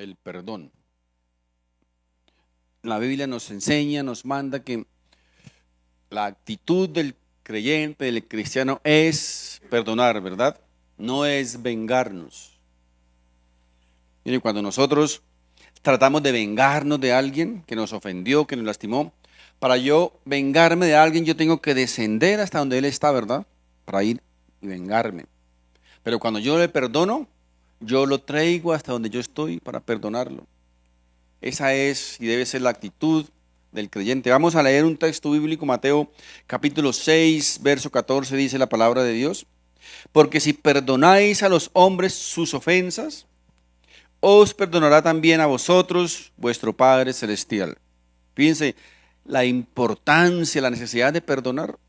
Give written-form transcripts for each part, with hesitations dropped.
el perdón. La Biblia nos enseña, nos manda que la actitud del creyente, del cristiano, es perdonar, ¿verdad? No es vengarnos. Miren, cuando nosotros tratamos de vengarnos de alguien que nos ofendió, que nos lastimó, para yo vengarme de alguien, yo tengo que descender hasta donde él está, ¿verdad? Para ir y vengarme. Pero cuando yo le perdono, yo lo traigo hasta donde yo estoy para perdonarlo. Esa es y debe ser la actitud del creyente. Vamos a leer un texto bíblico, Mateo capítulo 6, verso 14, dice la palabra de Dios. Porque si perdonáis a los hombres sus ofensas, os perdonará también a vosotros vuestro Padre Celestial. Fíjense la importancia, la necesidad de perdonar.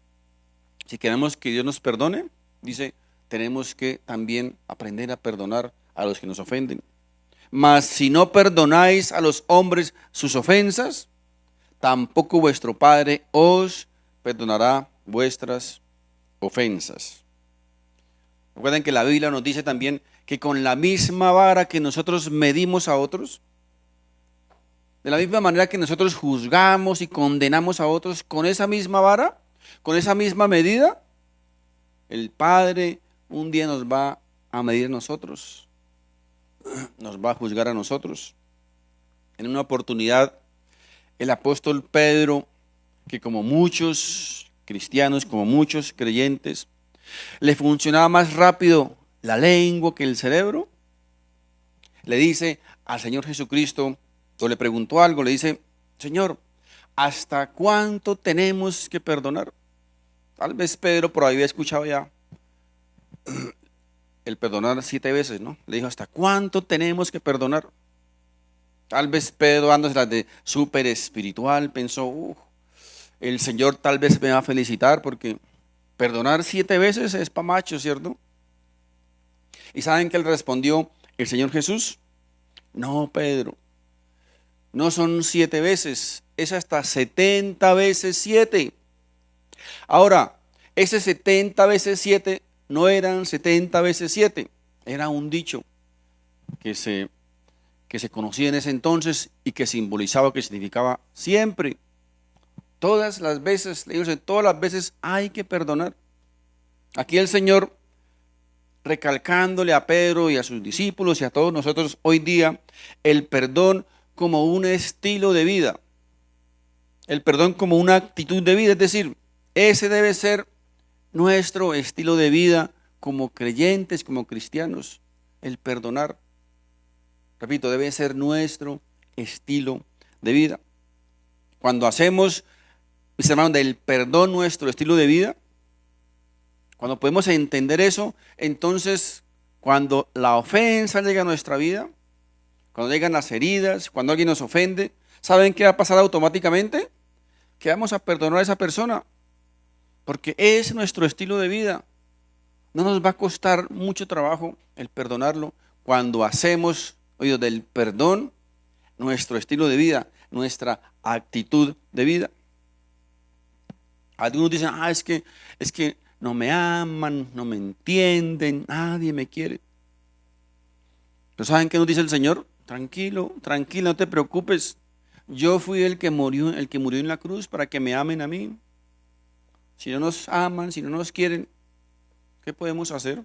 Si queremos que Dios nos perdone, dice, tenemos que también aprender a perdonar a los que nos ofenden. Mas si no perdonáis a los hombres sus ofensas, tampoco vuestro Padre os perdonará vuestras ofensas. Recuerden que la Biblia nos dice también que con la misma vara que nosotros medimos a otros, de la misma manera que nosotros juzgamos y condenamos a otros, con esa misma vara, con esa misma medida, el Padre un día nos va a medir a nosotros, nos va a juzgar a nosotros. En una oportunidad, el apóstol Pedro, que como muchos cristianos, como muchos creyentes, le funcionaba más rápido la lengua que el cerebro, le dice al Señor Jesucristo, o le preguntó algo, le dice, Señor, ¿hasta cuánto tenemos que perdonar? Tal vez Pedro por ahí había escuchado ya el perdonar 7 veces, ¿no? Le dijo, ¿hasta cuánto tenemos que perdonar? Tal vez Pedro, dándose las de súper espiritual, pensó, el Señor tal vez me va a felicitar porque perdonar 7 veces es pa' macho, ¿cierto? ¿Y saben qué le respondió el Señor Jesús? No, Pedro, no son 7 veces, es hasta 70 veces 7. Ahora, ese 70 veces 7 no eran 70 veces 7, era un dicho que se conocía en ese entonces y que simbolizaba, que significaba siempre, todas las veces, le digo, todas las veces hay que perdonar. Aquí el Señor, recalcándole a Pedro y a sus discípulos y a todos nosotros hoy día, el perdón como un estilo de vida, el perdón como una actitud de vida, es decir, ese debe ser nuestro estilo de vida como creyentes, como cristianos, el perdonar. Repito, debe ser nuestro estilo de vida. Cuando hacemos, mis hermanos, del perdón nuestro estilo de vida, cuando podemos entender eso, entonces cuando la ofensa llega a nuestra vida, cuando llegan las heridas, cuando alguien nos ofende, ¿saben qué va a pasar automáticamente? Que vamos a perdonar a esa persona, porque es nuestro estilo de vida. No nos va a costar mucho trabajo el perdonarlo cuando hacemos, oído, del perdón nuestro estilo de vida, nuestra actitud de vida. Algunos dicen, es que no me aman, no me entienden, nadie me quiere. Pero ¿saben qué nos dice el Señor? Tranquilo, tranquilo, no te preocupes. Yo fui el que murió en la cruz para que me amen a mí. Si no nos aman, si no nos quieren, ¿qué podemos hacer?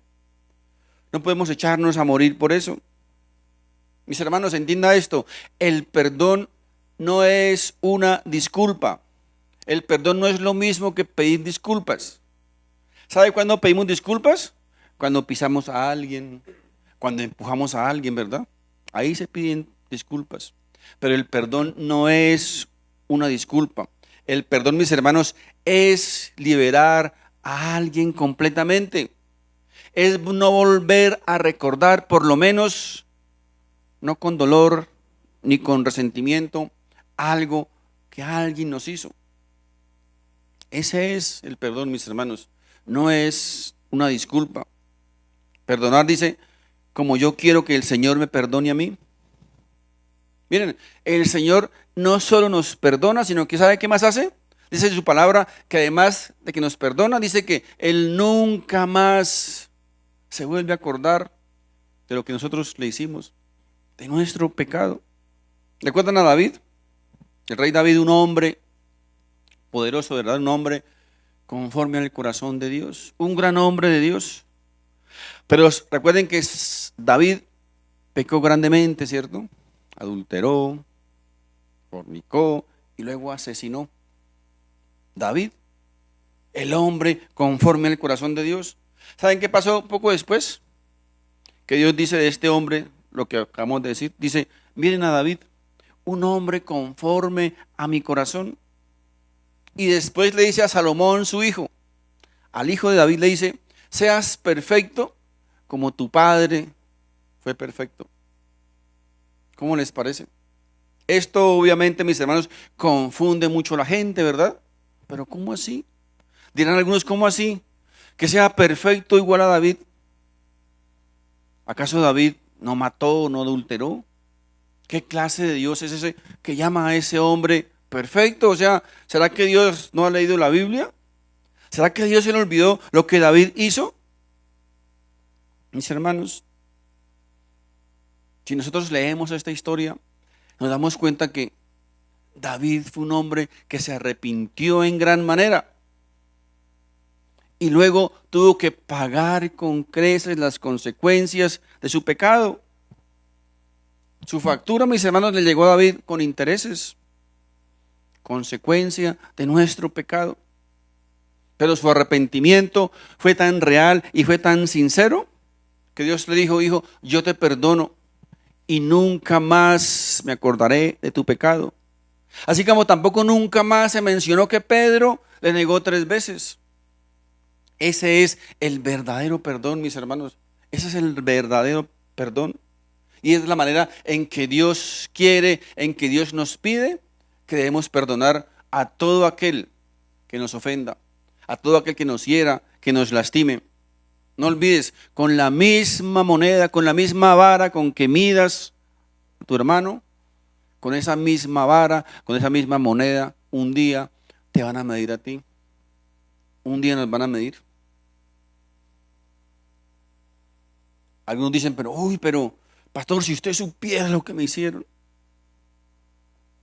No podemos echarnos a morir por eso. Mis hermanos, entienda esto. El perdón no es una disculpa. El perdón no es lo mismo que pedir disculpas. ¿Sabe cuándo pedimos disculpas? Cuando pisamos a alguien, cuando empujamos a alguien, ¿verdad? Ahí se piden disculpas. Pero el perdón no es una disculpa. El perdón, mis hermanos, es liberar a alguien completamente. Es no volver a recordar, por lo menos, no con dolor ni con resentimiento, algo que alguien nos hizo. Ese es el perdón, mis hermanos. No es una disculpa. Perdonar dice, como yo quiero que el Señor me perdone a mí. Miren, el Señor no solo nos perdona, sino que ¿sabe qué más hace? Dice su palabra que además de que nos perdona, dice que Él nunca más se vuelve a acordar de lo que nosotros le hicimos. de nuestro pecado. ¿Recuerdan a David? El rey David, un hombre poderoso, ¿verdad? Un hombre conforme al corazón de Dios, un gran hombre de Dios. Pero recuerden que David pecó grandemente, ¿cierto? Adulteró, fornicó y luego asesinó. David, el hombre conforme al corazón de Dios. ¿Saben qué pasó poco después? Que Dios dice de este hombre, lo que acabamos de decir, dice, miren a David, un hombre conforme a mi corazón. Y después le dice a Salomón, su hijo, al hijo de David le dice, seas perfecto como tu padre fue perfecto. ¿Cómo les parece? Esto obviamente, mis hermanos, confunde mucho a la gente, ¿verdad? Pero ¿cómo así? Dirán algunos, ¿cómo así? Que sea perfecto igual a David. ¿Acaso David no mató, no adulteró? ¿Qué clase de Dios es ese que llama a ese hombre perfecto? O sea, ¿será que Dios no ha leído la Biblia? ¿Será que Dios se le olvidó lo que David hizo? Mis hermanos, si nosotros leemos esta historia, nos damos cuenta que David fue un hombre que se arrepintió en gran manera y luego tuvo que pagar con creces las consecuencias de su pecado. Su factura, mis hermanos, le llegó a David con intereses, consecuencia de nuestro pecado. Pero su arrepentimiento fue tan real y fue tan sincero que Dios le dijo, hijo, yo te perdono y nunca más me acordaré de tu pecado. Así como tampoco nunca más se mencionó que Pedro le negó 3 veces. Ese es el verdadero perdón, mis hermanos. Ese es el verdadero perdón. Y es la manera en que Dios quiere, en que Dios nos pide que debemos perdonar a todo aquel que nos ofenda, a todo aquel que nos hiera, que nos lastime. No olvides, con la misma moneda, con la misma vara con que midas a tu hermano, con esa misma vara, con esa misma moneda, un día te van a medir a ti. Un día nos van a medir. Algunos dicen, pero pastor, si usted supiera lo que me hicieron,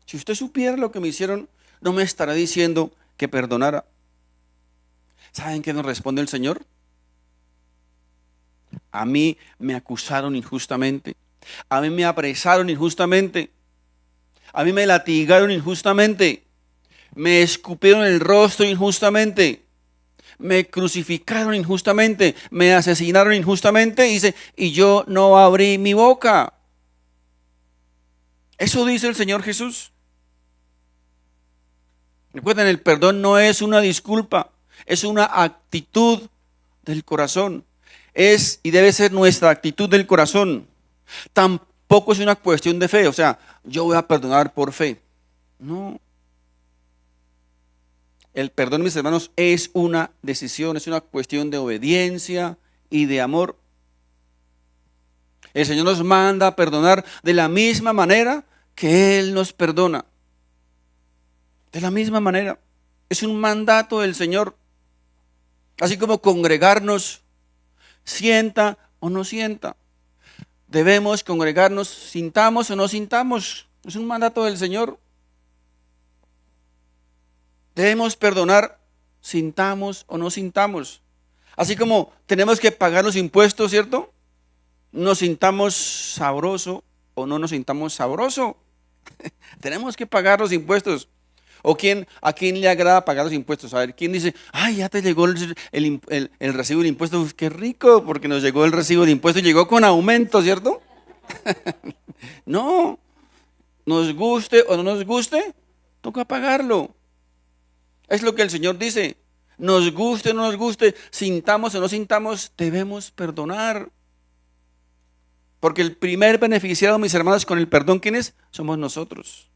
si usted supiera lo que me hicieron, no me estará diciendo que perdonara. ¿Saben qué nos responde el Señor? A mí me acusaron injustamente, a mí me apresaron injustamente, a mí me latigaron injustamente, me escupieron el rostro injustamente, me crucificaron injustamente, me asesinaron injustamente, dice, y yo no abrí mi boca. Eso dice el Señor Jesús. Recuerden, el perdón no es una disculpa, es una actitud del corazón. Es y debe ser nuestra actitud del corazón. Tampoco es una cuestión de fe, o sea, yo voy a perdonar por fe. No. El perdón, mis hermanos, es una decisión, es una cuestión de obediencia y de amor. El Señor nos manda a perdonar de la misma manera que Él nos perdona. De la misma manera. Es un mandato del Señor. Así como congregarnos, sienta o no sienta. Debemos congregarnos, sintamos o no sintamos. Es un mandato del Señor. Debemos perdonar, sintamos o no sintamos. Así como tenemos que pagar los impuestos, ¿cierto? Nos sintamos sabroso o no nos sintamos sabroso. Tenemos que pagar los impuestos. ¿O a quién le agrada pagar los impuestos? A ver, ¿quién dice, ay, ya te llegó el recibo del impuesto? Uf, qué rico, porque nos llegó el recibo de impuesto y llegó con aumento, ¿cierto? No, nos guste o no nos guste, toca pagarlo. Es lo que el Señor dice. Nos guste o no nos guste, sintamos o no sintamos, debemos perdonar. Porque el primer beneficiado, mis hermanos, con el perdón, ¿quién es? Somos nosotros.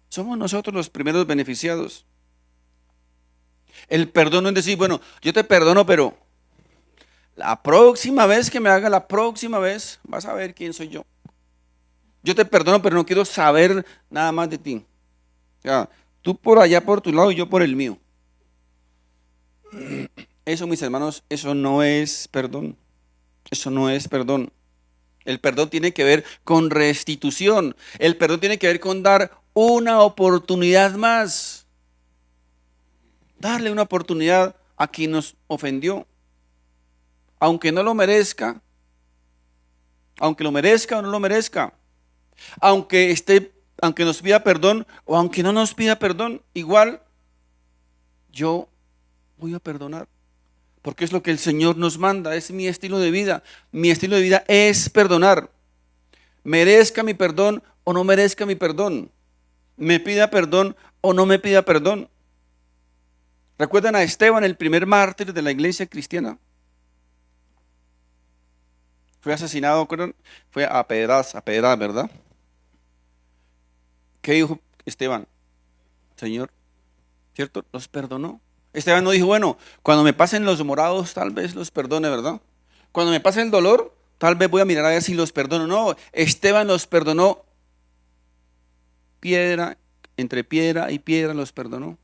Somos nosotros los primeros beneficiados. El perdón no es decir, bueno, yo te perdono, pero la próxima vez que me haga, la próxima vez, vas a ver quién soy yo. Yo te perdono, pero no quiero saber nada más de ti. O sea, tú por allá por tu lado y yo por el mío. Eso, mis hermanos, eso no es perdón. Eso no es perdón. El perdón tiene que ver con restitución. El perdón tiene que ver con dar una oportunidad más. Darle una oportunidad a quien nos ofendió. Aunque no lo merezca. Aunque lo merezca o no lo merezca. Aunque nos pida perdón o aunque no nos pida perdón, igual yo voy a perdonar. Porque es lo que el Señor nos manda, es mi estilo de vida. Mi estilo de vida es perdonar. Merezca mi perdón o no merezca mi perdón. Me pida perdón o no me pida perdón. ¿Recuerdan a Esteban, el primer mártir de la iglesia cristiana? Fue asesinado, ¿recuerdan? Fue a pedradas, ¿verdad? ¿Qué dijo Esteban? Señor, ¿cierto? Los perdonó. Esteban no dijo, bueno, cuando me pasen los morados, tal vez los perdone, ¿verdad? Cuando me pase el dolor, tal vez voy a mirar a ver si los perdono. No, Esteban los perdonó. Entre piedra y piedra los perdonó.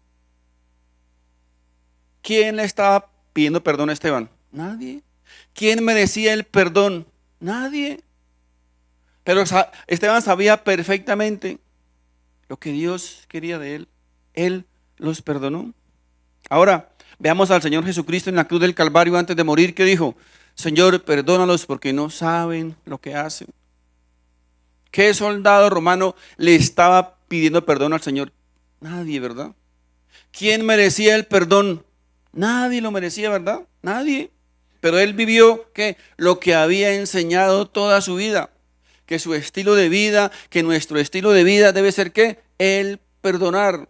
¿Quién le estaba pidiendo perdón a Esteban? Nadie. ¿Quién merecía el perdón? Nadie. Pero Esteban sabía perfectamente lo que Dios quería de él. Él los perdonó. Ahora, veamos al Señor Jesucristo en la cruz del Calvario antes de morir, que dijo, Señor, perdónalos porque no saben lo que hacen. ¿Qué soldado romano le estaba pidiendo perdón al Señor? Nadie, ¿verdad? ¿Quién merecía el perdón? Nadie lo merecía, ¿verdad? Nadie. Pero él vivió, ¿qué? Lo que había enseñado toda su vida. Que su estilo de vida, que nuestro estilo de vida debe ser, ¿qué? El perdonar,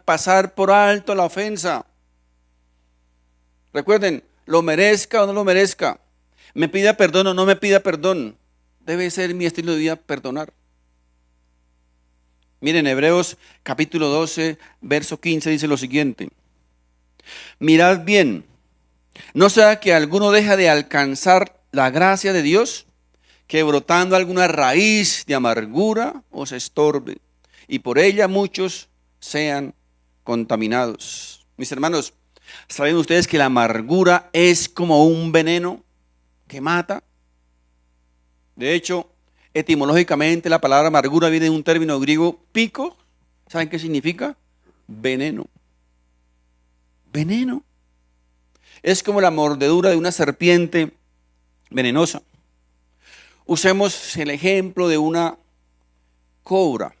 pasar por alto la ofensa. Recuerden, lo merezca o no lo merezca, me pida perdón o no me pida perdón, debe ser mi estilo de vida perdonar. Miren, Hebreos capítulo 12, verso 15 dice lo siguiente. Mirad bien, no sea que alguno deje de alcanzar la gracia de Dios, que brotando alguna raíz de amargura os estorbe, y por ella muchos sean contaminados. Mis hermanos, ¿saben ustedes que la amargura es como un veneno que mata? De hecho, etimológicamente la palabra amargura viene de un término griego pico. ¿Saben qué significa? Veneno. Veneno. Es como la mordedura de una serpiente venenosa. Usemos el ejemplo de una cobra,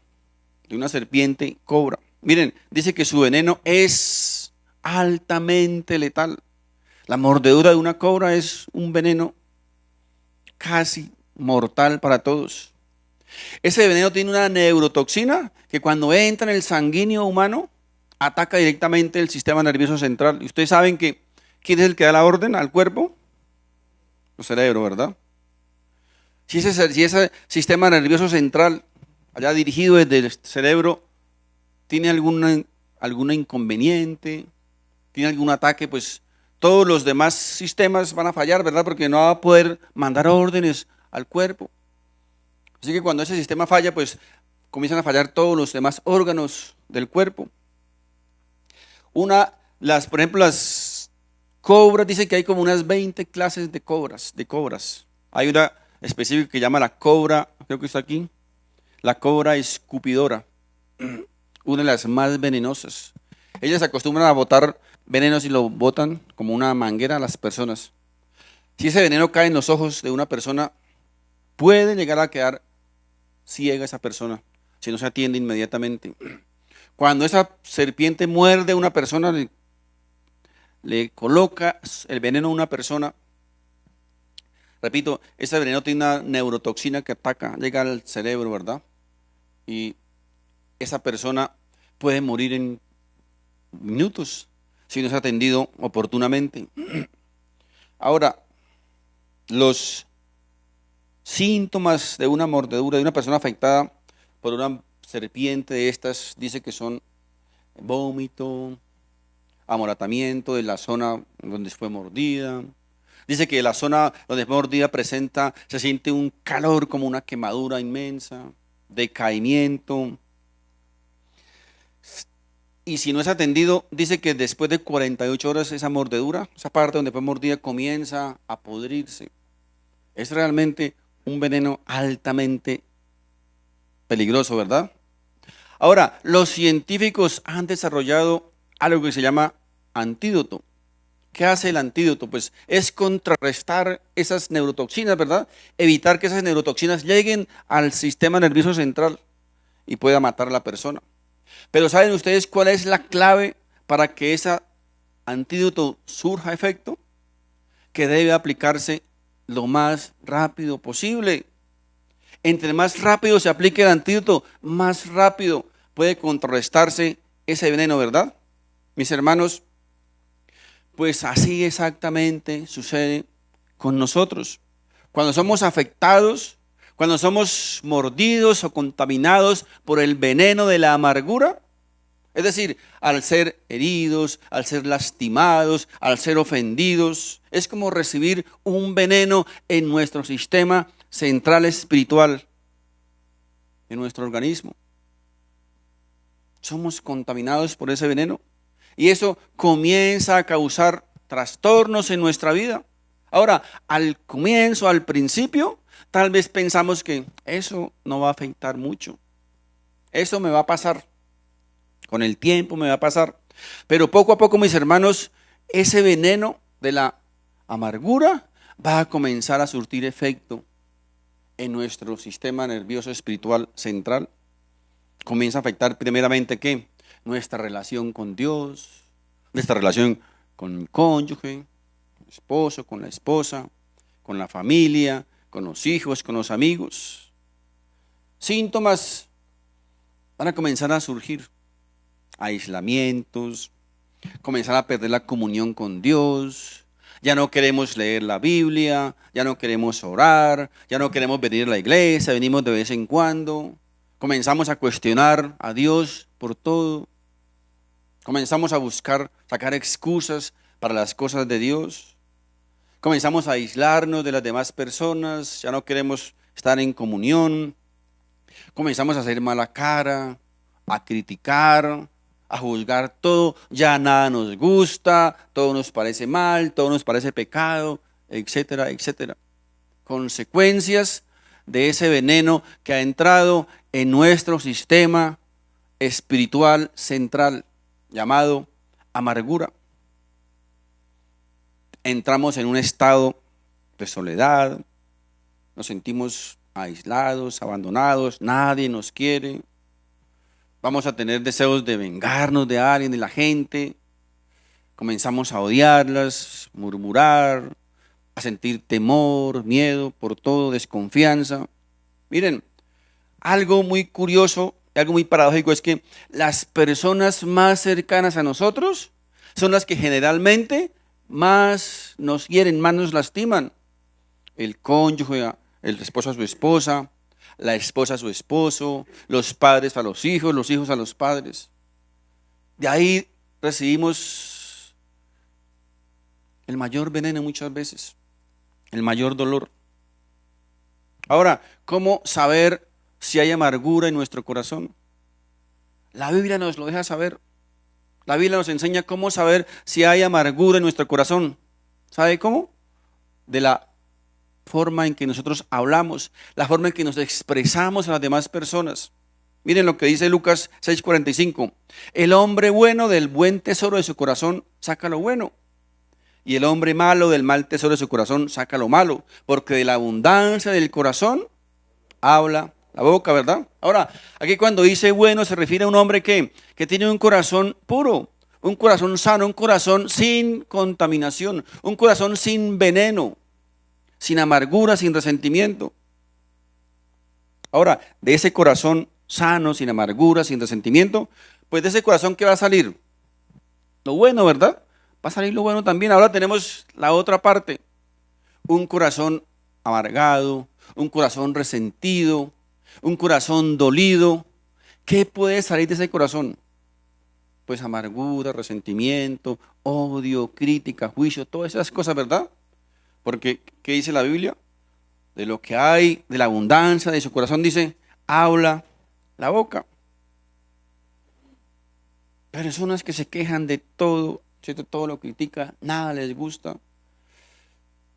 de una serpiente cobra. Miren, dice que su veneno es altamente letal. La mordedura de una cobra es un veneno casi mortal para todos. Ese veneno tiene una neurotoxina que cuando entra en el sanguíneo humano ataca directamente el sistema nervioso central. Y ustedes saben que ¿quién es el que da la orden al cuerpo? El cerebro, ¿verdad? Si ese sistema nervioso central, allá dirigido desde el cerebro, tiene alguna inconveniente, tiene algún ataque, pues todos los demás sistemas van a fallar, ¿verdad? Porque no va a poder mandar órdenes al cuerpo. Así que cuando ese sistema falla, pues comienzan a fallar todos los demás órganos del cuerpo. Por ejemplo, las cobras, dicen que hay como unas 20 clases de cobras. Hay una específica que llama la cobra, creo que está aquí, la cobra escupidora, una de las más venenosas. Ellas acostumbran a botar venenos y lo botan como una manguera a las personas. Si ese veneno cae en los ojos de una persona, puede llegar a quedar ciega esa persona, si no se atiende inmediatamente. Cuando esa serpiente muerde a una persona, le coloca el veneno a una persona, repito, ese veneno tiene una neurotoxina que llega al cerebro, ¿verdad? Y esa persona puede morir en minutos si no es atendido oportunamente. Ahora, los síntomas de una mordedura de una persona afectada por una serpiente de estas, dice que son vómito, amoratamiento de la zona donde fue mordida. Dice que la zona donde fue mordida se siente un calor como una quemadura inmensa, decaimiento. Y si no es atendido, dice que después de 48 horas esa mordedura, esa parte donde fue mordida, comienza a podrirse. Es realmente un veneno altamente peligroso, ¿verdad? Ahora, los científicos han desarrollado algo que se llama antídoto. ¿Qué hace el antídoto? Pues es contrarrestar esas neurotoxinas, ¿verdad? Evitar que esas neurotoxinas lleguen al sistema nervioso central y pueda matar a la persona. Pero ¿saben ustedes cuál es la clave para que ese antídoto surja efecto? Que debe aplicarse lo más rápido posible. Entre más rápido se aplique el antídoto, más rápido puede contrarrestarse ese veneno, ¿verdad? Mis hermanos, pues así exactamente sucede con nosotros. Cuando somos afectados, cuando somos mordidos o contaminados por el veneno de la amargura, es decir, al ser heridos, al ser lastimados, al ser ofendidos, es como recibir un veneno en nuestro sistema central espiritual, en nuestro organismo. Somos contaminados por ese veneno y eso comienza a causar trastornos en nuestra vida. Ahora, al comienzo, al principio, tal vez pensamos que eso no va a afectar mucho. Eso me va a pasar. Con el tiempo me va a pasar. Pero poco a poco, mis hermanos, ese veneno de la amargura va a comenzar a surtir efecto en nuestro sistema nervioso espiritual central. Comienza a afectar primeramente ¿qué? Nuestra relación con Dios, nuestra relación con el cónyuge, con el esposo, con la esposa, con la familia, con los hijos, con los amigos. Síntomas van a comenzar a surgir. Aislamientos, comenzar a perder la comunión con Dios, ya no queremos leer la Biblia, ya no queremos orar, ya no queremos venir a la iglesia, venimos de vez en cuando, comenzamos a cuestionar a Dios por todo, comenzamos a buscar, sacar excusas para las cosas de Dios, comenzamos a aislarnos de las demás personas, ya no queremos estar en comunión, comenzamos a hacer mala cara, a criticar, a juzgar todo, ya nada nos gusta, todo nos parece mal, todo nos parece pecado, etcétera, etcétera. Consecuencias de ese veneno que ha entrado en nuestro sistema espiritual central, llamado amargura. Entramos en un estado de soledad, nos sentimos aislados, abandonados, nadie nos quiere. Vamos a tener deseos de vengarnos de alguien, de la gente. Comenzamos a odiarlas, murmurar, a sentir temor, miedo por todo, desconfianza. Miren, algo muy curioso, algo muy paradójico es que las personas más cercanas a nosotros son las que generalmente más nos hieren, más nos lastiman. El cónyuge, el esposo a su esposa, la esposa a su esposo, los padres a los hijos a los padres. De ahí recibimos el mayor veneno muchas veces, el mayor dolor. Ahora, ¿cómo saber si hay amargura en nuestro corazón? La Biblia nos lo deja saber. La Biblia nos enseña cómo saber si hay amargura en nuestro corazón. ¿Sabe cómo? De la forma en que nosotros hablamos, la forma en que nos expresamos a las demás personas. Miren lo que dice Lucas 6:45. El hombre bueno del buen tesoro de su corazón saca lo bueno, y el hombre malo del mal tesoro de su corazón saca lo malo, porque de la abundancia del corazón habla la boca, ¿verdad? Ahora, aquí cuando dice bueno se refiere a un hombre que tiene un corazón puro, un corazón sano, un corazón sin contaminación, un corazón sin veneno, sin amargura, sin resentimiento. Ahora, de ese corazón sano, sin amargura, sin resentimiento, pues de ese corazón, ¿qué va a salir? Lo bueno, ¿verdad? Va a salir lo bueno también. Ahora tenemos la otra parte, un corazón amargado, un corazón resentido, un corazón dolido. ¿Qué puede salir de ese corazón? Pues amargura, resentimiento, odio, crítica, juicio, todas esas cosas, ¿verdad? Porque, ¿qué dice la Biblia? De lo que hay, de la abundancia de su corazón, dice, habla la boca. Personas que se quejan de todo, ¿cierto? Todo lo critica, nada les gusta.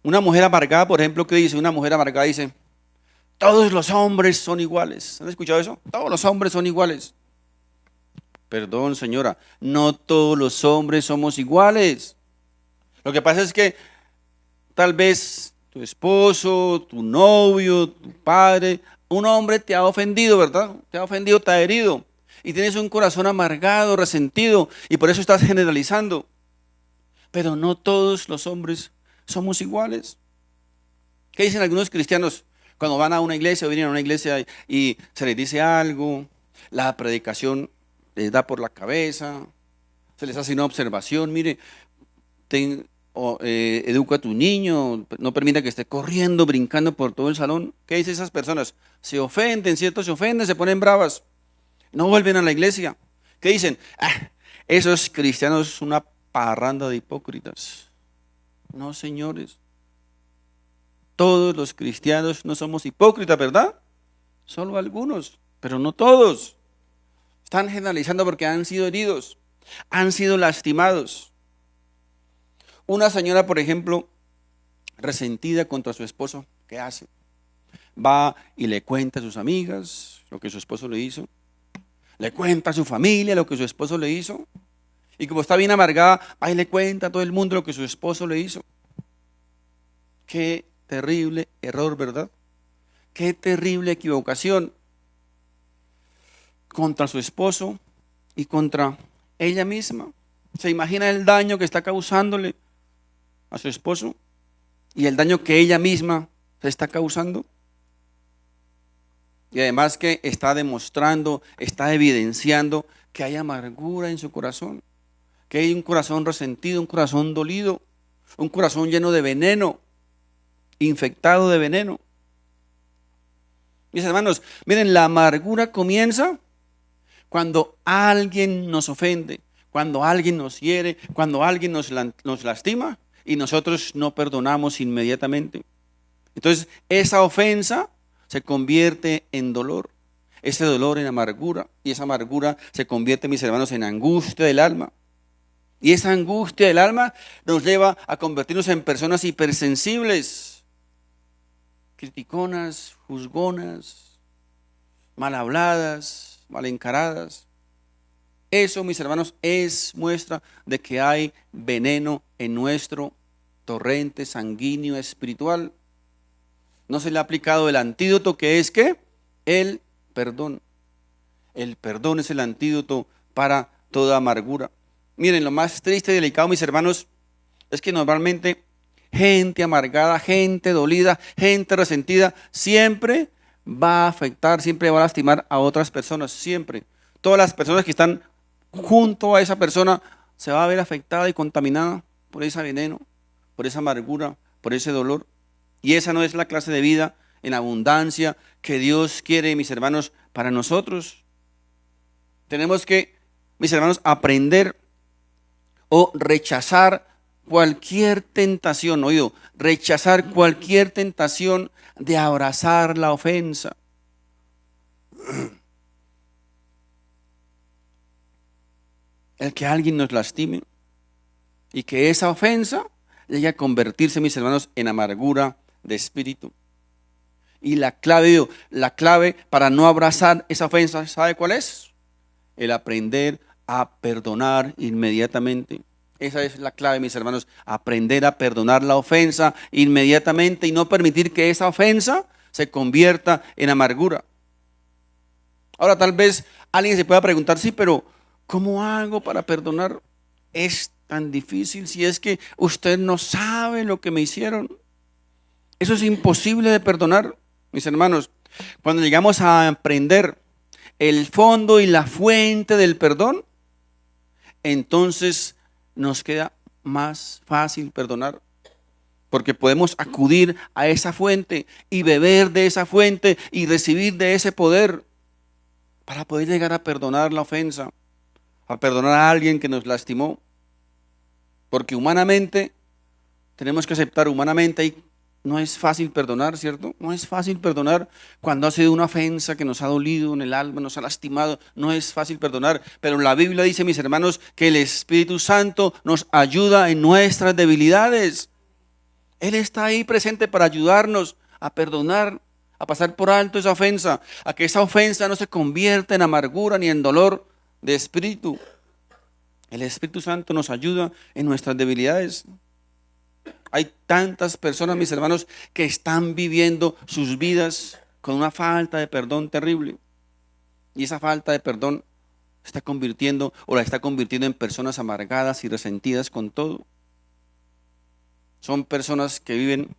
Una mujer amargada, por ejemplo, ¿qué dice? Una mujer amargada dice, todos los hombres son iguales. ¿Han escuchado eso? Todos los hombres son iguales. Perdón, señora, no todos los hombres somos iguales. Lo que pasa es que tal vez tu esposo, tu novio, tu padre, un hombre te ha ofendido, ¿verdad? Te ha ofendido, te ha herido. Y tienes un corazón amargado, resentido, y por eso estás generalizando. Pero no todos los hombres somos iguales. ¿Qué dicen algunos cristianos cuando van a una iglesia o vienen a una iglesia y se les dice algo? La predicación les da por la cabeza, se les hace una observación, mire, educa a tu niño, no permita que esté corriendo, brincando por todo el salón. ¿Qué dicen esas personas? Se ofenden, ¿cierto? Se ofenden, se ponen bravas, no vuelven a la iglesia. ¿Qué dicen? Esos cristianos son una parranda de hipócritas. No, señores. Todos los cristianos no somos hipócritas, ¿verdad? Solo algunos, pero no todos. Están generalizando porque han sido heridos, han sido lastimados. Una señora, por ejemplo, resentida contra su esposo, ¿qué hace? Va y le cuenta a sus amigas lo que su esposo le hizo. Le cuenta a su familia lo que su esposo le hizo. Y como está bien amargada, va y le cuenta a todo el mundo lo que su esposo le hizo. Qué terrible error, ¿verdad? Qué terrible equivocación contra su esposo y contra ella misma. ¿Se imagina el daño que está causándole a su esposo y el daño que ella misma se está causando? Y además que está demostrando, está evidenciando que hay amargura en su corazón, que hay un corazón resentido, un corazón dolido, un corazón lleno de veneno, infectado de veneno. Mis hermanos, miren, la amargura comienza cuando alguien nos ofende, cuando alguien nos hiere, cuando alguien nos lastima y nosotros no perdonamos inmediatamente. Entonces, esa ofensa se convierte en dolor, ese dolor en amargura, y esa amargura se convierte, mis hermanos, en angustia del alma. Y esa angustia del alma nos lleva a convertirnos en personas hipersensibles, criticonas, juzgonas, mal habladas, mal encaradas. Eso, mis hermanos, es muestra de que hay veneno en nuestro torrente sanguíneo espiritual. No se le ha aplicado el antídoto, que es ¿qué? El perdón. El perdón es el antídoto para toda amargura. Miren, lo más triste y delicado, mis hermanos, es que normalmente gente amargada, gente dolida, gente resentida, siempre va a afectar, siempre va a lastimar a otras personas, siempre. Todas las personas que están junto a esa persona se va a ver afectada y contaminada por ese veneno, por esa amargura, por ese dolor. Y esa no es la clase de vida en abundancia que Dios quiere, mis hermanos, para nosotros. Tenemos que, mis hermanos, aprender o rechazar cualquier tentación, oído, rechazar cualquier tentación de abrazar la ofensa. El que alguien nos lastime y que esa ofensa llegue a convertirse, mis hermanos, en amargura de espíritu. Y la clave para no abrazar esa ofensa, ¿sabe cuál es? El aprender a perdonar inmediatamente. Esa es la clave, mis hermanos, aprender a perdonar la ofensa inmediatamente y no permitir que esa ofensa se convierta en amargura. Ahora, tal vez alguien se pueda preguntar, sí, pero ¿cómo hago para perdonar? Es tan difícil si es que usted no sabe lo que me hicieron. Eso es imposible de perdonar, mis hermanos. Cuando llegamos a aprender el fondo y la fuente del perdón, entonces nos queda más fácil perdonar, porque podemos acudir a esa fuente y beber de esa fuente y recibir de ese poder para poder llegar a perdonar la ofensa, a perdonar a alguien que nos lastimó. Porque humanamente, tenemos que aceptar humanamente, y no es fácil perdonar, ¿cierto? No es fácil perdonar cuando ha sido una ofensa que nos ha dolido en el alma, nos ha lastimado. No es fácil perdonar, pero la Biblia dice, mis hermanos, que el Espíritu Santo nos ayuda en nuestras debilidades. Él está ahí presente para ayudarnos a perdonar, a pasar por alto esa ofensa, a que esa ofensa no se convierta en amargura ni en dolor de espíritu. El Espíritu Santo nos ayuda en nuestras debilidades. Hay tantas personas, mis hermanos, que están viviendo sus vidas con una falta de perdón terrible. Y esa falta de perdón está convirtiendo o la está convirtiendo en personas amargadas y resentidas con todo. Son personas que viven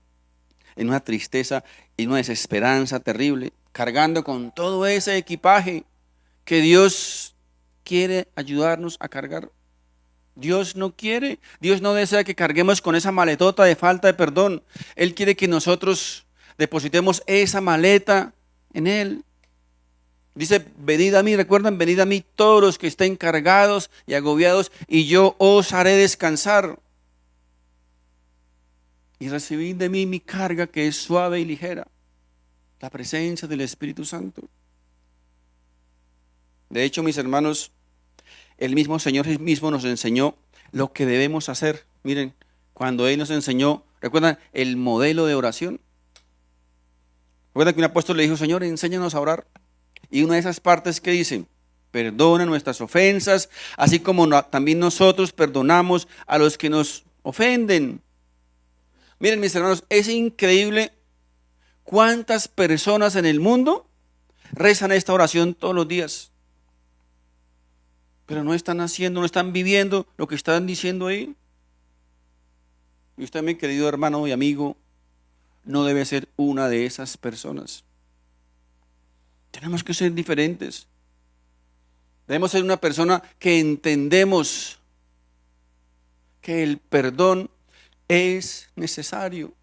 en una tristeza y una desesperanza terrible, cargando con todo ese equipaje que Dios quiere ayudarnos a cargar. Dios no quiere, Dios no desea que carguemos con esa maletota de falta de perdón. Él quiere que nosotros depositemos esa maleta en Él. Dice, venid a mí, recuerdan, venid a mí todos los que estén cargados y agobiados, y yo os haré descansar. Y recibid de mí mi carga, que es suave y ligera. La presencia del Espíritu Santo. De hecho, mis hermanos, el mismo Señor mismo nos enseñó lo que debemos hacer. Miren, cuando Él nos enseñó, ¿recuerdan el modelo de oración? ¿Recuerdan que un apóstol le dijo, Señor, enséñanos a orar? Y una de esas partes que dice, perdona nuestras ofensas, así como también nosotros perdonamos a los que nos ofenden. Miren, mis hermanos, es increíble cuántas personas en el mundo rezan esta oración todos los días. Pero no están haciendo, no están viviendo lo que están diciendo ahí. Y usted, mi querido hermano y amigo, no debe ser una de esas personas. Tenemos que ser diferentes. Debemos ser una persona que entendemos que el perdón es necesario,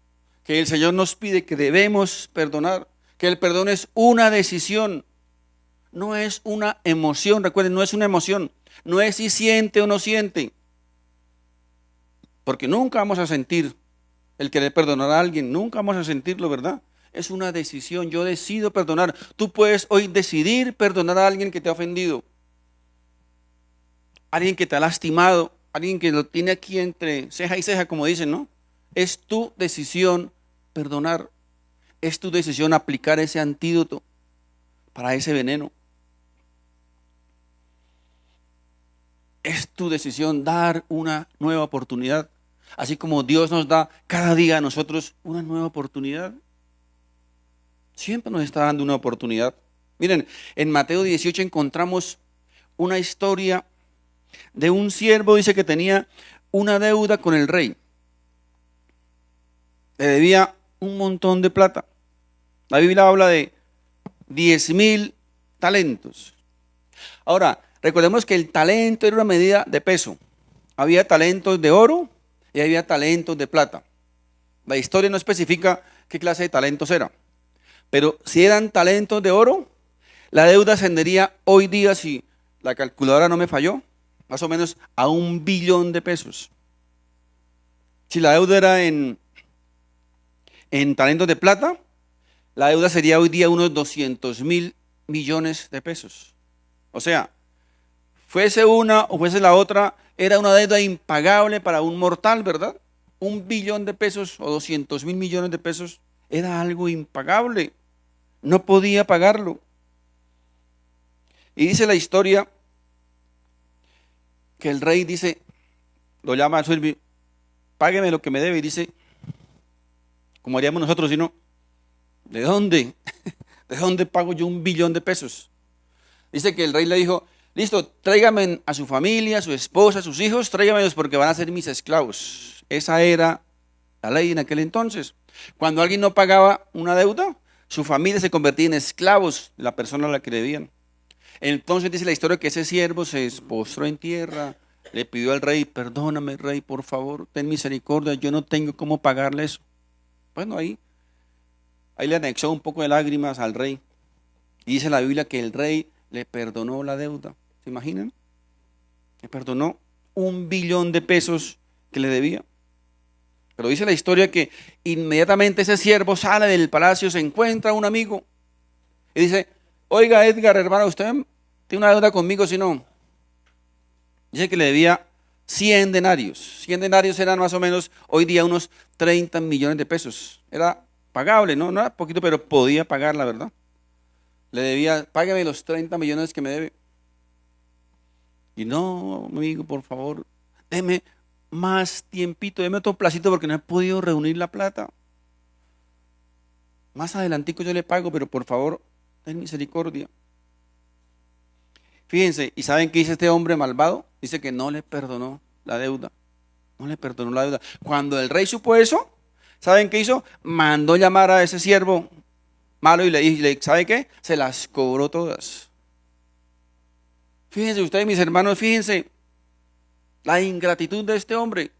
que el Señor nos pide que debemos perdonar, que el perdón es una decisión, no es una emoción. Recuerden, no es una emoción, no es si siente o no siente, porque nunca vamos a sentir el querer perdonar a alguien, nunca vamos a sentirlo, ¿verdad? Es una decisión, yo decido perdonar. Tú puedes hoy decidir perdonar a alguien que te ha ofendido, alguien que te ha lastimado, alguien que lo tiene aquí entre ceja y ceja, como dicen, ¿no? Es tu decisión perdonar, es tu decisión aplicar ese antídoto para ese veneno. Es tu decisión dar una nueva oportunidad, así como Dios nos da cada día a nosotros una nueva oportunidad. Siempre nos está dando una oportunidad. Miren, en Mateo 18 encontramos una historia de un siervo, dice que tenía una deuda con el rey. Le debía un montón de plata. La Biblia habla de 10,000 talentos. Ahora, recordemos que el talento era una medida de peso. Había talentos de oro y había talentos de plata. La historia no especifica qué clase de talentos era. Pero si eran talentos de oro, la deuda ascendería hoy día, si la calculadora no me falló, más o menos a 1 billón de pesos. Si la deuda era en talentos de plata, la deuda sería hoy día unos 200,000 millones de pesos. O sea, fuese una o fuese la otra, era una deuda impagable para un mortal, ¿verdad? 1 billón de pesos o 200,000 millones de pesos era algo impagable. No podía pagarlo. Y dice la historia que el rey dice, lo llama a su siervo, págueme lo que me debe. Y dice, como haríamos nosotros, si no, ¿de dónde? ¿De dónde pago yo 1 billón de pesos? Dice que el rey le dijo, listo, tráigame a su familia, a su esposa, a sus hijos, tráigamelos porque van a ser mis esclavos. Esa era la ley en aquel entonces. Cuando alguien no pagaba una deuda, su familia se convertía en esclavos de la persona a la que debían. Entonces dice la historia que ese siervo se postró en tierra, le pidió al rey, perdóname, rey, por favor, ten misericordia, yo no tengo cómo pagarle eso. Bueno, ahí le anexó un poco de lágrimas al rey. Y dice la Biblia que el rey le perdonó la deuda. ¿Se imaginan? Le perdonó 1 billón de pesos que le debía. Pero dice la historia que inmediatamente ese siervo sale del palacio, se encuentra un amigo y dice, oiga Edgar, hermano, usted tiene una deuda conmigo, si no. Dice que le debía 100 denarios. 100 denarios eran más o menos hoy día unos 30 millones de pesos. Era pagable, ¿no? No era poquito, pero podía pagar, la verdad. Le debía, págame los 30 millones que me debe. Y no, amigo, por favor, deme más tiempito, deme otro placito porque no he podido reunir la plata. Más adelantico yo le pago, pero por favor, ten misericordia. Fíjense, ¿y saben qué dice este hombre malvado? Dice que no le perdonó la deuda. No le perdonó la deuda. Cuando el rey supo eso, ¿saben qué hizo? Mandó llamar a ese siervo malo y le dijo, ¿sabe qué? Se las cobró todas. Fíjense ustedes, mis hermanos, fíjense la ingratitud de este hombre.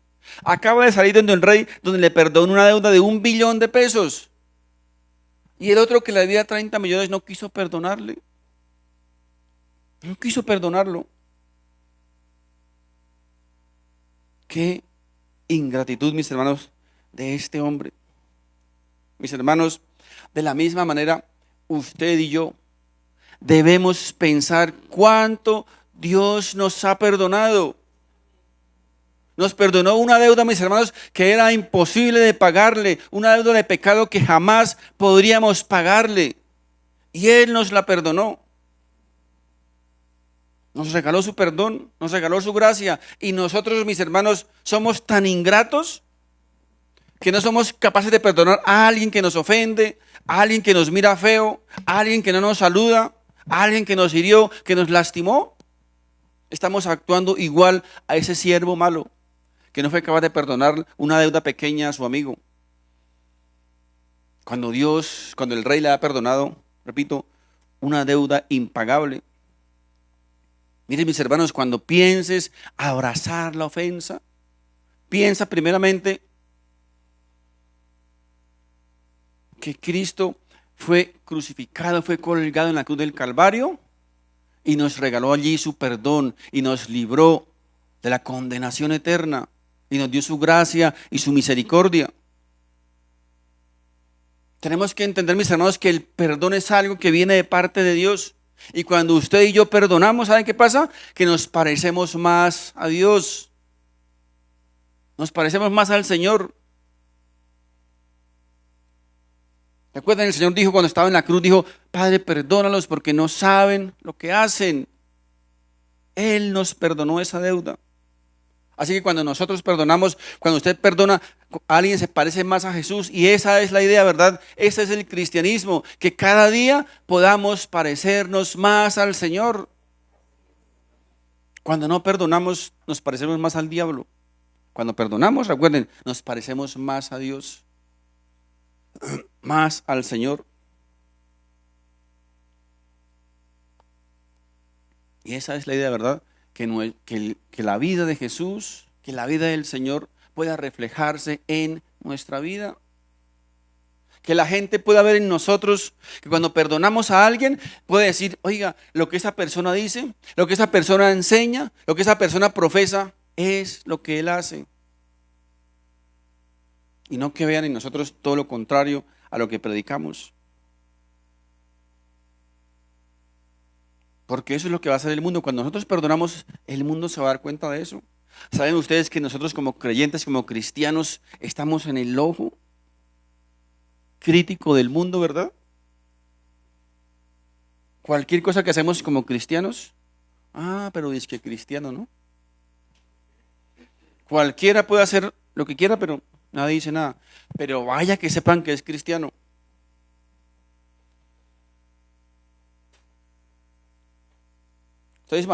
Acaba de salir donde el rey, donde le perdonó una deuda de 1 billón de pesos. Y el otro que le debía 30 millones no quiso perdonarle. No quiso perdonarlo. Qué ingratitud, mis hermanos, de este hombre. Mis hermanos, de la misma manera, usted y yo debemos pensar cuánto Dios nos ha perdonado. Nos perdonó una deuda, mis hermanos, que era imposible de pagarle, una deuda de pecado que jamás podríamos pagarle. Y Él nos la perdonó. Nos regaló su perdón, nos regaló su gracia. Y nosotros, mis hermanos, somos tan ingratos que no somos capaces de perdonar a alguien que nos ofende, a alguien que nos mira feo, a alguien que no nos saluda, a alguien que nos hirió, que nos lastimó. Estamos actuando igual a ese siervo malo que no fue capaz de perdonar una deuda pequeña a su amigo. Cuando el rey le ha perdonado, repito, una deuda impagable. Miren, mis hermanos, cuando pienses abrazar la ofensa, piensa primeramente que Cristo fue crucificado, fue colgado en la cruz del Calvario y nos regaló allí su perdón y nos libró de la condenación eterna y nos dio su gracia y su misericordia. Tenemos que entender, mis hermanos, que el perdón es algo que viene de parte de Dios. Y cuando usted y yo perdonamos, ¿saben qué pasa? Que nos parecemos más a Dios. Nos parecemos más al Señor. ¿Recuerdan? El Señor dijo cuando estaba en la cruz, dijo, Padre, perdónalos porque no saben lo que hacen. Él nos perdonó esa deuda. Así que cuando nosotros perdonamos, cuando usted perdona, alguien se parece más a Jesús. Y esa es la idea, ¿verdad? Ese es el cristianismo, que cada día podamos parecernos más al Señor. Cuando no perdonamos, nos parecemos más al diablo. Cuando perdonamos, recuerden, nos parecemos más a Dios, más al Señor. Y esa es la idea, ¿verdad? Que la vida de Jesús, que la vida del Señor pueda reflejarse en nuestra vida. Que la gente pueda ver en nosotros, que cuando perdonamos a alguien, puede decir, oiga, lo que esa persona dice, lo que esa persona enseña, lo que esa persona profesa, es lo que él hace. Y no que vean en nosotros todo lo contrario a lo que predicamos. Porque eso es lo que va a hacer el mundo. Cuando nosotros perdonamos, el mundo se va a dar cuenta de eso. ¿Saben ustedes que nosotros como creyentes, como cristianos, estamos en el ojo crítico del mundo, verdad? Cualquier cosa que hacemos como cristianos, pero es que cristiano, ¿no? Cualquiera puede hacer lo que quiera, pero nadie dice nada. Pero vaya que sepan que es cristiano. Entonces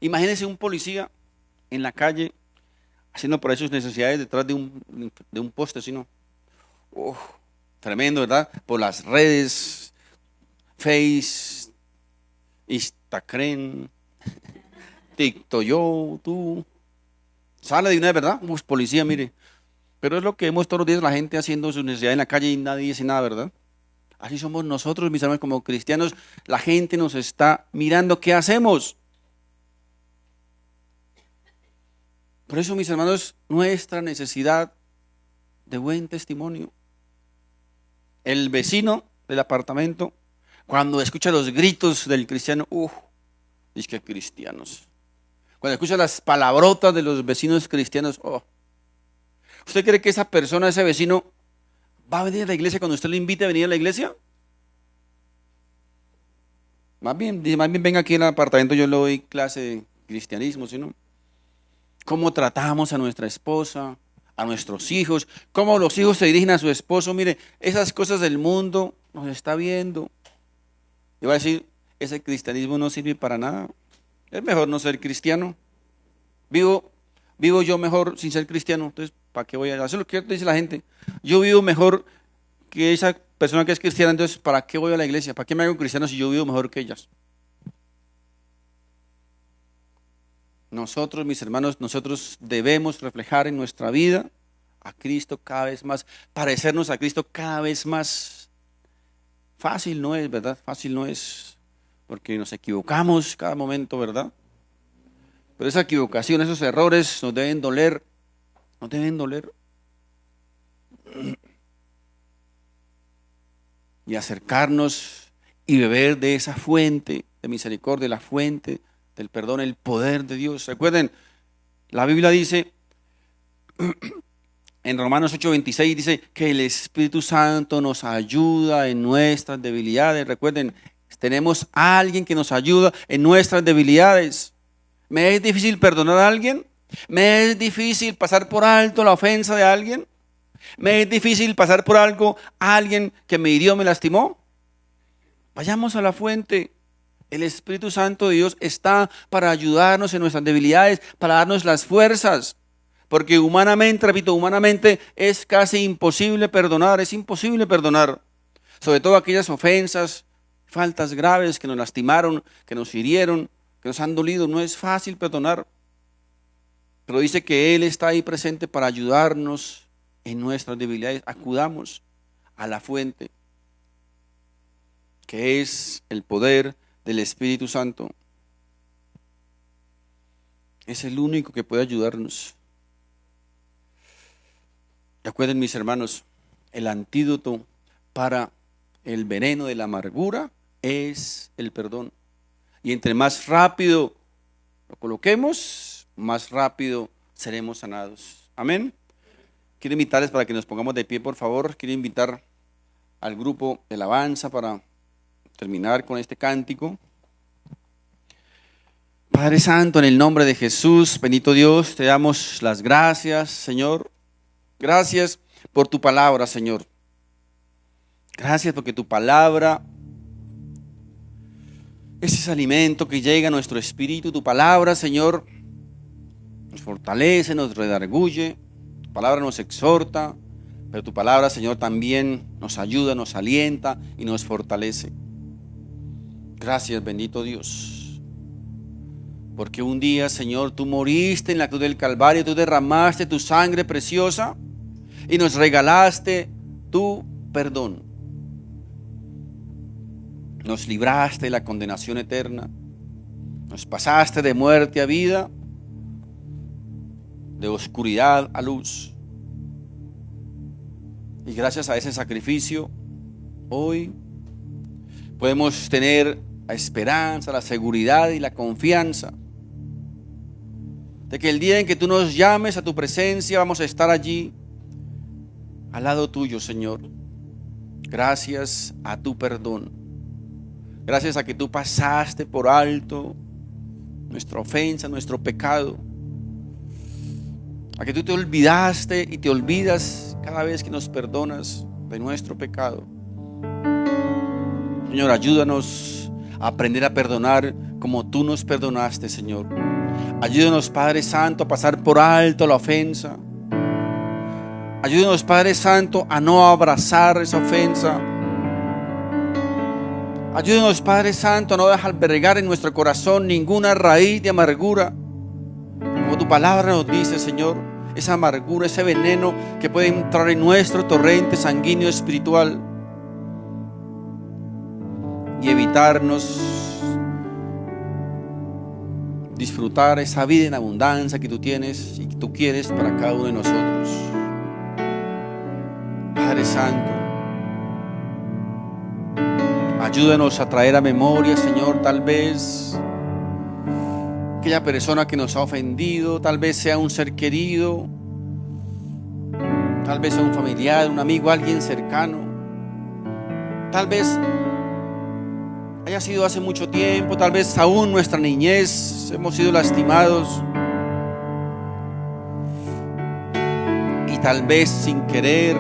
imagínense un policía en la calle haciendo por ahí sus necesidades detrás de un poste, ¿sí no? Tremendo, ¿verdad? Por las redes, Face, Instagram, TikTok, tú. Sale de una vez, ¿verdad? Pues policía, mire. Pero es lo que vemos todos los días, la gente haciendo sus necesidades en la calle y nadie dice nada, ¿verdad? Así somos nosotros, mis hermanos, como cristianos. La gente nos está mirando qué hacemos. Por eso, mis hermanos, nuestra necesidad de buen testimonio. El vecino del apartamento, cuando escucha los gritos del cristiano, dice que cristianos. Cuando escucha las palabrotas de los vecinos cristianos, ¿Usted cree que esa persona, ese vecino, va a venir a la iglesia cuando usted lo invite a venir a la iglesia? Más bien venga aquí en el apartamento, yo le doy clase de cristianismo, ¿sí no? ¿Cómo tratamos a nuestra esposa, a nuestros hijos? ¿Cómo los hijos se dirigen a su esposo? Mire, esas cosas del mundo nos está viendo. Y va a decir, ese cristianismo no sirve para nada. Es mejor no ser cristiano. Vivo yo mejor sin ser cristiano. Entonces, ¿para qué voy a hacer lo que dice la gente? Yo vivo mejor que esa persona que es cristiana, entonces, ¿para qué voy a la iglesia? ¿Para qué me hago cristiano si yo vivo mejor que ellas? Nosotros, mis hermanos, nosotros debemos reflejar en nuestra vida a Cristo cada vez más, parecernos a Cristo cada vez más. Fácil no es, ¿verdad? Fácil no es, porque nos equivocamos cada momento, ¿verdad? Pero esa equivocación, esos errores nos deben doler, nos deben doler. Y acercarnos y beber de esa fuente de misericordia, la fuente del perdón, el poder de Dios. Recuerden, la Biblia dice, en Romanos 8:26 dice que el Espíritu Santo nos ayuda en nuestras debilidades. Recuerden, tenemos a alguien que nos ayuda en nuestras debilidades. ¿Me es difícil perdonar a alguien? ¿Me es difícil pasar por alto la ofensa de alguien? ¿Me es difícil pasar por algo a alguien que me hirió, me lastimó? Vayamos a la fuente. El Espíritu Santo de Dios está para ayudarnos en nuestras debilidades, para darnos las fuerzas. Porque humanamente, repito, humanamente es casi imposible perdonar, es imposible perdonar. Sobre todo aquellas ofensas, faltas graves que nos lastimaron, que nos hirieron, que nos han dolido. No es fácil perdonar. Pero dice que Él está ahí presente para ayudarnos en nuestras debilidades. Acudamos a la fuente, que es el poder del Espíritu Santo. Es el único que puede ayudarnos. Recuerden, mis hermanos, el antídoto para el veneno de la amargura es el perdón. Y entre más rápido lo coloquemos, más rápido seremos sanados. Amén. Quiero invitarles para que nos pongamos de pie, por favor. Quiero invitar al grupo de alabanza para terminar con este cántico. Padre Santo, en el nombre de Jesús, bendito Dios, te damos las gracias, Señor. Gracias por tu palabra, Señor. Gracias porque tu palabra es ese alimento que llega a nuestro espíritu. Tu palabra, Señor, nos fortalece, nos redarguye. Tu palabra nos exhorta, pero tu palabra, Señor, también nos ayuda, nos alienta y nos fortalece. Gracias, bendito Dios, porque un día, Señor, tú moriste en la cruz del Calvario, tú derramaste tu sangre preciosa y nos regalaste tu perdón. Nos libraste de la condenación eterna, nos pasaste de muerte a vida, de oscuridad a luz. Y gracias a ese sacrificio, hoy podemos tener la esperanza, la seguridad y la confianza de que el día en que tú nos llames a tu presencia, vamos a estar allí al lado tuyo, Señor. Gracias a tu perdón. Gracias a que tú pasaste por alto nuestra ofensa, nuestro pecado. A que tú te olvidaste y te olvidas cada vez que nos perdonas de nuestro pecado. Señor, ayúdanos a aprender a perdonar como tú nos perdonaste, Señor. Ayúdanos, Padre Santo, a pasar por alto la ofensa. Ayúdanos, Padre Santo, a no abrazar esa ofensa. Ayúdanos, Padre Santo, a no dejar albergar en nuestro corazón ninguna raíz de amargura. Como tu palabra nos dice, Señor, esa amargura, ese veneno que puede entrar en nuestro torrente sanguíneo espiritual y evitarnos disfrutar esa vida en abundancia que tú tienes y que tú quieres para cada uno de nosotros. Padre Santo, ayúdanos a traer a memoria, Señor, tal vez aquella persona que nos ha ofendido, tal vez sea un ser querido, tal vez a un familiar, un amigo, alguien cercano. Tal vez haya sido hace mucho tiempo, tal vez aún nuestra niñez hemos sido lastimados. Y tal vez sin querer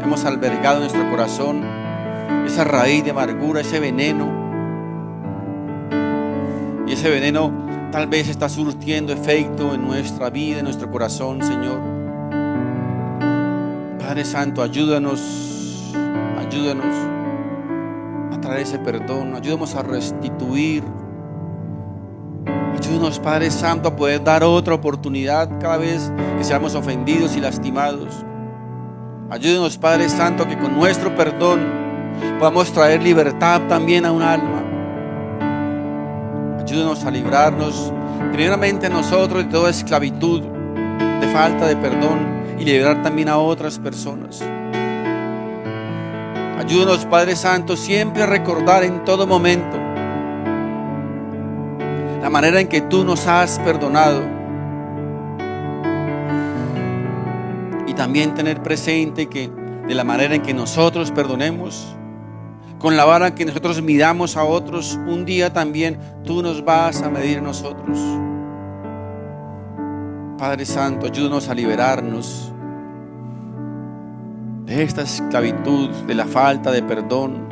hemos albergado en nuestro corazón esa raíz de amargura, ese veneno. Y ese veneno tal vez está surtiendo efecto en nuestra vida, en nuestro corazón, Señor. Padre Santo, ayúdanos a traer ese perdón, ayúdanos a restituir. Ayúdanos, Padre Santo, a poder dar otra oportunidad cada vez que seamos ofendidos y lastimados. Ayúdanos, Padre Santo, que con nuestro perdón podamos traer libertad también a un alma. Ayúdanos a librarnos, primeramente nosotros, de toda esclavitud, de falta de perdón, y liberar también a otras personas. Ayúdanos, Padre Santo, siempre a recordar en todo momento la manera en que tú nos has perdonado, y también tener presente que de la manera en que nosotros perdonemos, con la vara que nosotros midamos a otros, un día también tú nos vas a medir a nosotros. Padre Santo, ayúdanos a liberarnos de esta esclavitud, de la falta de perdón,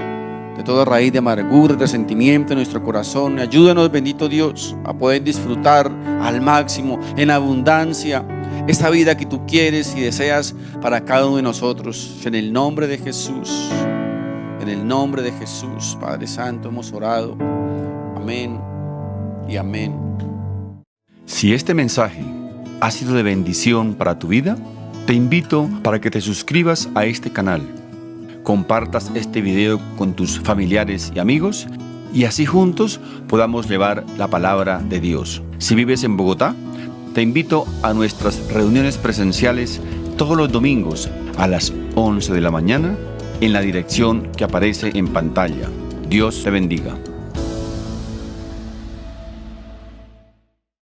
de toda raíz de amargura, de resentimiento en nuestro corazón. Ayúdanos, bendito Dios, a poder disfrutar al máximo, en abundancia, esa vida que tú quieres y deseas para cada uno de nosotros. En el nombre de Jesús, en el nombre de Jesús, Padre Santo, hemos orado. Amén y amén. Si este mensaje ha sido de bendición para tu vida, te invito para que te suscribas a este canal, compartas este video con tus familiares y amigos, y así juntos podamos llevar la palabra de Dios. Si vives en Bogotá, te invito a nuestras reuniones presenciales todos los domingos a las 11 de la mañana en la dirección que aparece en pantalla. Dios te bendiga.